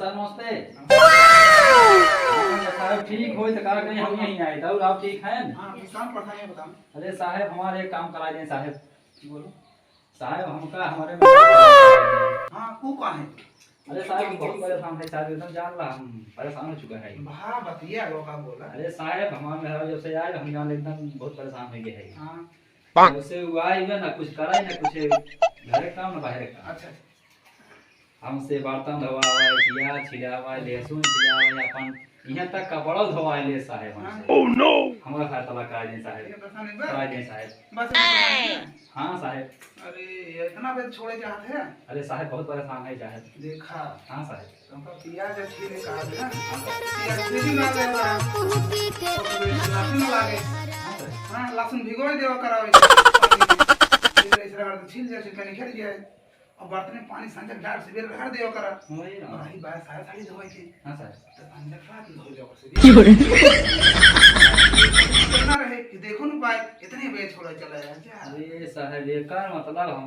Sir नमस्ते। साहब ठीक हो तो का कहीं हम यहीं आए तो आप ठीक हैं? हाँ किसान प्रधान है बताओ। अरे साहब हमारे एक काम करा दें साहब। बोलो। साहब हमका हमारे हाँ वो कहाँ है? अरे साहब बहुत परेशान है साहब, एकदम जान ला हम परेशान हो चुके हैं। हाँ बताइए वो का बोला। अरे साहब हमारे मेहरा जब से आए हम जान एकदम बहुत परेशान हो गए हैं। हाँ उससे हुआ ही ना कुछ करा ही ना कुछ घर काम ना बाहर काम। अच्छा हमसे बर्तन धोवाए किया छिड़ावा लहसुन छिड़ावा अपन यहाँ तक कपड़ा धोवाए ले साहब हमसे। ओह नो हमारा खैर तला करा दें ये साहब, परेशान है करा बस। दें साहब। बस इतना है? हाँ साहब। अरे ये इतना बेद छोड़े चाहते हैं? अरे साहब बहुत परेशान है साहब। देखा हाँ साहब। तुमका प्याज अच्छी ने कहा है ना। हाँ साहब। प्याज अच्छी ना ले रहा लहसुन लागे। हाँ साहब। हाँ लहसुन भिगोई देवा करावे इस तरह कर छील जाए छिलका निकल जाए और बर्तन में पानी संजक डाल से बेर रख देवा करा वही ना। भाई बाय सारा साड़ी धोई के हाँ साहब। तो संजक रात धो जाओ से करना रहे कि देखो ना भाई इतने बेच छोड़ा चला है क्या। अरे साहब ये कर मतलब हम